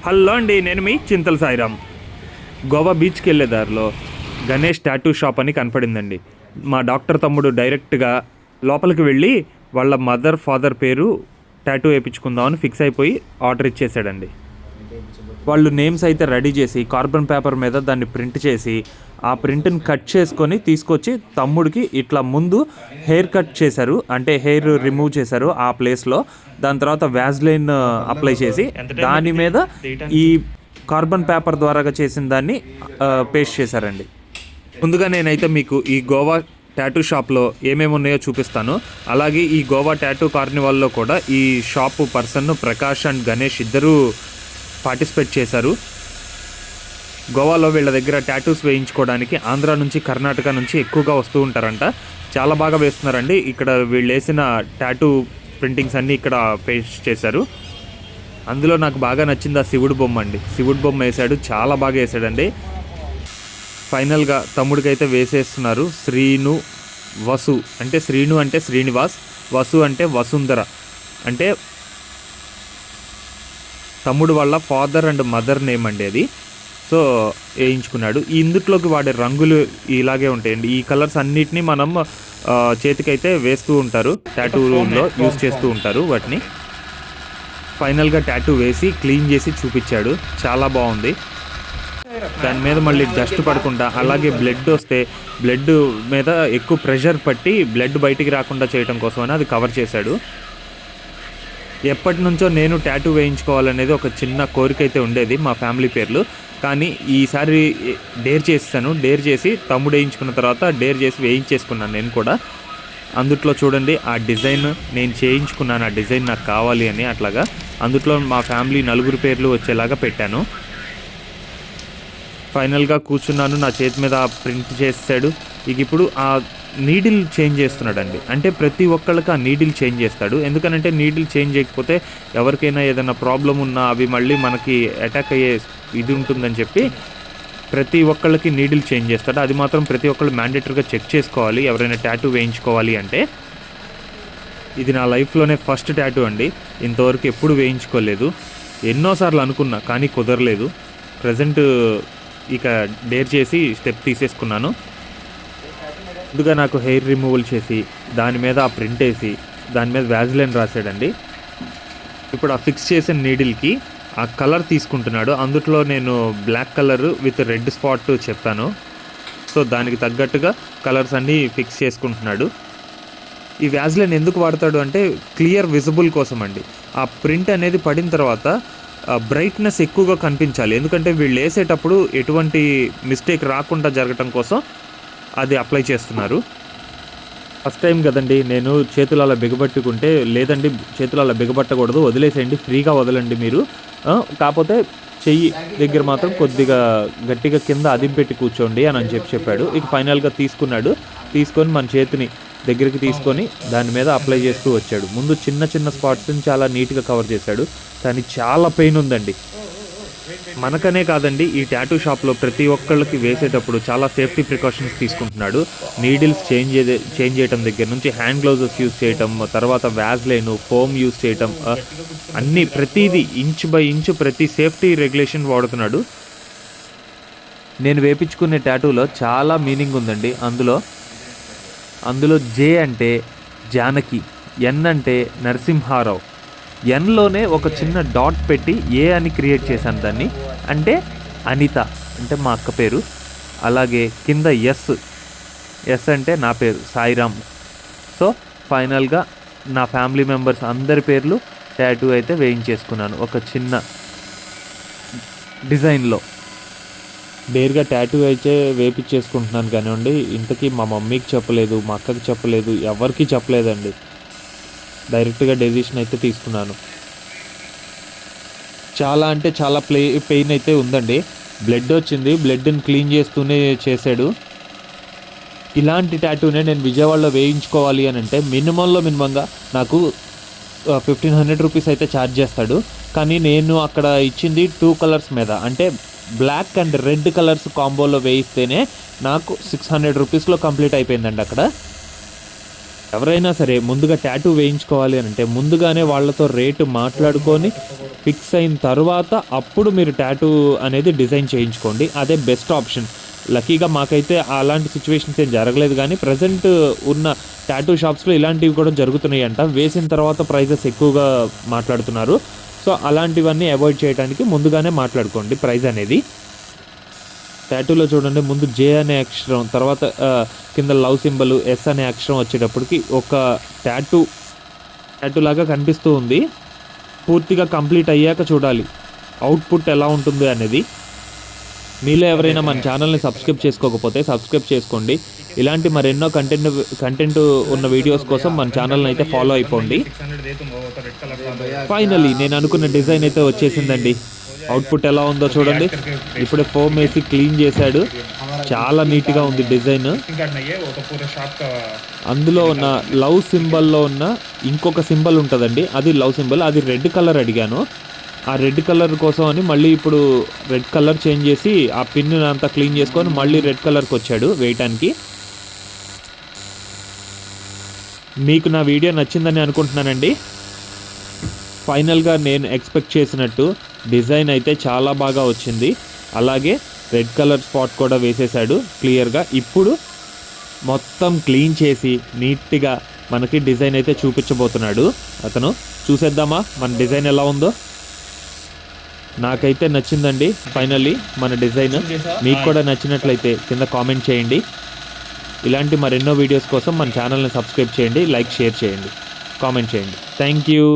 Hello అండి, నేను మీ చింతల సాయిరామ్. గోవా బీచ్కి వెళ్ళే దారిలో గణేష్ టాటూ షాప్ అని కనపడిందండి. మా డాక్టర్ తమ్ముడు డైరెక్ట్గా లోపలికి వెళ్ళి వాళ్ళ మదర్ ఫాదర్ పేరు టాటూ వేయించుకుందామని ఫిక్స్ అయిపోయి ఆర్డర్ ఇచ్చేసాడండి. వాళ్ళు నేమ్స్ అయితే రెడీ చేసి కార్బన్ పేపర్ మీద దాన్ని ప్రింట్ చేసి ఆ ప్రింట్ని కట్ చేసుకొని తీసుకొచ్చి తమ్ముడికి ఇట్లా ముందు హెయిర్ కట్ చేశారు, అంటే హెయిర్ రిమూవ్ చేశారు ఆ ప్లేస్లో. దాని తర్వాత వ్యాజ్లైన్ అప్లై చేసి దాని మీద ఈ కార్బన్ పేపర్ ద్వారా చేసిన దాన్ని పేస్ట్ చేశారండి. ముందుగా నేనైతే మీకు ఈ గోవా టాటూ షాప్లో ఏమేమి ఉన్నాయో చూపిస్తాను. అలాగే ఈ గోవా టాటూ కార్నివాల్లో కూడా ఈ shop person Prakash and Ganesh ఇద్దరూ పార్టిసిపేట్ చేశారు. గోవాలో వీళ్ళ దగ్గర టాటూస్ వేయించుకోవడానికి ఆంధ్ర నుంచి కర్ణాటక నుంచి ఎక్కువగా వస్తూ ఉంటారంట. చాలా బాగా వేస్తున్నారండి. ఇక్కడ వీళ్ళు వేసిన టాటూ ప్రింటింగ్స్ అన్నీ ఇక్కడ పేస్ట్ చేశారు. అందులో నాకు బాగా నచ్చింది ఆ శివుడు బొమ్మ అండి. శివుడు బొమ్మ వేసాడు, చాలా బాగా వేసాడండి. ఫైనల్గా తమ్ముడికైతే వేసేస్తున్నారు. శ్రీను వసు అంటే శ్రీను అంటే శ్రీనివాస్, వసు అంటే వసుంధర, అంటే తమ్ముడు వాళ్ళ ఫాదర్ అండ్ మదర్ నేమ్ అండి అది. సో వేయించుకున్నాడు. ఇందుట్లోకి వాడే రంగులు ఇలాగే ఉంటాయండి. ఈ కలర్స్ అన్నిటినీ మనం చేతికైతే వేస్తూ ఉంటారు, టాటూ రూమ్లో యూజ్ చేస్తూ ఉంటారు వాటిని. ఫైనల్గా టాటూ వేసి క్లీన్ చేసి చూపించాడు, చాలా బాగుంది. దాని మీద మళ్ళీ డస్ట్ పడకుండా, అలాగే బ్లడ్ వస్తే బ్లడ్ మీద ఎక్కువ ప్రెషర్ పట్టి బ్లడ్ బయటికి రాకుండా చేయడం కోసమని అది కవర్ చేశాడు. ఎప్పటి నుంచో నేను టాటూ వేయించుకోవాలనేది ఒక చిన్న కోరిక అయితే ఉండేది మా ఫ్యామిలీ పేర్లు. కానీ ఈసారి డేర్ చేస్తాను. డేర్ చేసి తమ్ముడు వేయించుకున్న తర్వాత డేర్ చేసి వేయించేసుకున్నాను నేను కూడా. అందుట్లో చూడండి ఆ డిజైన్ నేను చేయించుకున్నాను, ఆ డిజైన్ నాకు కావాలి అని. అట్లాగా అందుట్లో మా ఫ్యామిలీ నలుగురు పేర్లు వచ్చేలాగా పెట్టాను. ఫైనల్గా కూర్చున్నాను, నా చేతి మీద ప్రింట్ చేసాడు. ఇప్పుడు ఆ నీడిల్ చేంజ్ చేస్తున్నాడండి. అంటే ప్రతి ఒక్కళ్ళకి ఆ నీడిల్ చేంజ్ చేస్తాడు. ఎందుకనంటే నీడిల్ చేంజ్ చేయకపోతే ఎవరికైనా ఏదైనా ప్రాబ్లం ఉన్నా అవి మళ్ళీ మనకి అటాక్ అయ్యే ఇది ఉంటుందని చెప్పి ప్రతి ఒక్కళ్ళకి నీడిల్ చేంజ్ చేస్తాడు. అది మాత్రం ప్రతి ఒక్కళ్ళు మ్యాండేటరీగా చెక్ చేసుకోవాలి ఎవరైనా టాటూ వేయించుకోవాలి అంటే. ఇది నా లైఫ్లోనే ఫస్ట్ టాటూ అండి. ఇంతవరకు ఎప్పుడు వేయించుకోలేదు. ఎన్నోసార్లు అనుకున్నా కానీ కుదరలేదు. ప్రజెంట్ ఇక డేర్ చేసి స్టెప్ తీసేసుకున్నాను. ముందుగా నాకు హెయిర్ రిమూవల్ చేసి దాని మీద ఆ ప్రింట్ వేసి దాని మీద వ్యాజ్లైన్ రాశాడండి. ఇప్పుడు ఆ ఫిక్స్ చేసిన నీడిల్కి ఆ కలర్ తీసుకుంటున్నాడు. అందుట్లో నేను black colour with red spot చెప్పాను. సో దానికి తగ్గట్టుగా కలర్స్ అన్నీ ఫిక్స్ చేసుకుంటున్నాడు. ఈ వ్యాజ్లైన్ ఎందుకు వాడతాడు అంటే క్లియర్ విజిబుల్ కోసం అండి. ఆ ప్రింట్ అనేది పడిన తర్వాత బ్రైట్నెస్ ఎక్కువగా కనిపించాలి. ఎందుకంటే వీళ్ళు వేసేటప్పుడు ఎటువంటి మిస్టేక్ రాకుండా జరగటం కోసం అది అప్లై చేస్తున్నారు. ఫస్ట్ టైం కదండి నేను చేతులు అలా బిగబట్టుకుంటే, లేదండి చేతులు అలా బిగబట్టకూడదు, వదిలేసేయండి, ఫ్రీగా వదలండి మీరు, కాకపోతే చెయ్యి దగ్గర మాత్రం కొద్దిగా గట్టిగా కింద అదింపెట్టి కూర్చోండి అని చెప్పాడు. ఇక ఫైనల్గా తీసుకున్నాడు. తీసుకొని మన చేతిని దగ్గరికి తీసుకొని దాని మీద అప్లై చేస్తూ వచ్చాడు. ముందు చిన్న చిన్న స్పాట్స్ని చాలా నీట్గా కవర్ చేశాడు, కానీ చాలా పెయిన్ ఉందండి. మనకనే కాదండి, ఈ టాటూ షాప్లో ప్రతి ఒక్కళ్ళకి వేసేటప్పుడు చాలా సేఫ్టీ ప్రికాషన్స్ తీసుకుంటున్నాడు. నీడిల్స్ చేంజ్ చేయటం దగ్గర నుంచి హ్యాండ్ గ్లౌజెస్ యూజ్ చేయటం, తర్వాత వ్యాజ్లైన్, ఫోమ్ యూజ్ చేయటం, అన్నీ ప్రతిదీ ఇంచ్ బై ఇంచ్ ప్రతి సేఫ్టీ రెగ్యులేషన్ వాడుతున్నాడు. నేను వేయించుకునే టాటూలో చాలా మీనింగ్ ఉందండి. అందులో జే అంటే జానకి, ఎన్ అంటే నరసింహారావు, ఎన్లోనే ఒక చిన్న డాట్ పెట్టి ఏ అని క్రియేట్ చేశాను దాన్ని, అంటే అనిత అంటే మా అక్క పేరు. అలాగే కింద ఎస్ అంటే నా పేరు సాయిరామ్. సో ఫైనల్గా నా ఫ్యామిలీ మెంబర్స్ అందరి పేర్లు టాటూ అయితే వేయించేసుకున్నాను ఒక చిన్న డిజైన్లో. డేర్గా టాటూ అయితే వేయించేసుకుంటున్నాను కానివ్వండి. ఇంతకీ మా మమ్మీకి చెప్పలేదు, మా అక్కకి చెప్పలేదు, ఎవరికి చెప్పలేదండి. డైరెక్ట్గా డెసిషన్ అయితే తీసుకున్నాను. చాలా అంటే చాలా పెయిన్ అయితే ఉందండి. బ్లడ్ వచ్చింది, బ్లడ్ని క్లీన్ చేస్తూనే చేశాడు. ఇలాంటి టాటూనే నేను విజయవాడలో వేయించుకోవాలి అని అంటే మినిమంగా నాకు 1500 రూపీస్ అయితే ఛార్జ్ చేస్తాడు. కానీ నేను అక్కడ ఇచ్చింది 2 కలర్స్ మీద, అంటే బ్లాక్ అండ్ రెడ్ కలర్స్ కాంబోలో వేయిస్తేనే నాకు 600 రూపీస్లో కంప్లీట్ అయిపోయిందండి అక్కడ. ఎవరైనా సరే ముందుగా టాటూ వేయించుకోవాలి అని అంటే ముందుగానే వాళ్ళతో రేటు మాట్లాడుకొని ఫిక్స్ అయిన తర్వాత అప్పుడు మీరు టాటూ అనేది డిజైన్ చేయించుకోండి. అదే బెస్ట్ ఆప్షన్. లక్కీగా మాకైతే అలాంటి సిచ్యువేషన్స్ ఏం జరగలేదు, కానీ ప్రజెంట్ ఉన్న టాటూ షాప్స్లో ఇలాంటివి కూడా జరుగుతున్నాయి అంట. వేసిన తర్వాత ప్రైజెస్ ఎక్కువగా మాట్లాడుతున్నారు. సో అలాంటివన్నీ అవాయిడ్ చేయడానికి ముందుగానే మాట్లాడుకోండి ప్రైస్ అనేది. టాటూలో చూడండి, ముందు జే అనే అక్షరం, తర్వాత కింద లవ్ సింబల్, ఎస్ అనే అక్షరం వచ్చేటప్పటికి ఒక టాటూ లాగా కనిపిస్తూ ఉంది. పూర్తిగా కంప్లీట్ అయ్యాక చూడాలి అవుట్పుట్ ఎలా ఉంటుంది అనేది. మీలో ఎవరైనా మన ఛానల్ని సబ్స్క్రైబ్ చేసుకోకపోతే సబ్స్క్రైబ్ చేసుకోండి. ఇలాంటి మరెన్నో కంటెంట్ ఉన్న వీడియోస్ కోసం మన ఛానల్ని అయితే ఫాలో అయిపోండి. ఫైనలీ నేను అనుకున్న డిజైన్ అయితే వచ్చేసిందండి. అవుట్పుట్ ఎలా ఉందో చూడండి. ఇప్పుడే ఫోమ్ వేసి క్లీన్ చేశాడు. చాలా నీట్గా ఉంది డిజైన్. అందులో ఉన్న లవ్ సింబల్లో ఉన్న ఇంకొక సింబల్ ఉంటుందండి, అది లవ్ సింబల్. అది రెడ్ కలర్ అడిగాను. ఆ రెడ్ కలర్ కోసం అని మళ్ళీ ఇప్పుడు రెడ్ కలర్ చేంజ్ చేసి ఆ పిన్ అంతా క్లీన్ చేసుకొని మళ్ళీ రెడ్ కలర్కి వచ్చాడు వేయటానికి. మీకు నా వీడియో నచ్చిందని అనుకుంటున్నానండి. ఫైనల్గా నేను ఎక్స్పెక్ట్ చేసినట్టు డిజైన్ అయితే చాలా బాగా వచ్చింది. అలాగే రెడ్ కలర్ స్పాట్ కూడా వేసేసాడు క్లియర్గా. ఇప్పుడు మొత్తం క్లీన్ చేసి నీట్గా మనకి డిజైన్ అయితే చూపించబోతున్నాడు అతను. చూసేద్దామా మన డిజైన్ ఎలా ఉందో. నాకైతే నచ్చిందండి ఫైనల్లీ మన డిజైన్. మీకు కూడా నచ్చినట్లయితే కింద కామెంట్ చేయండి. ఇలాంటి మరెన్నో వీడియోస్ కోసం మన ఛానల్ని సబ్స్క్రైబ్ చేయండి, లైక్, షేర్ చేయండి, కామెంట్ చేయండి. Thank you.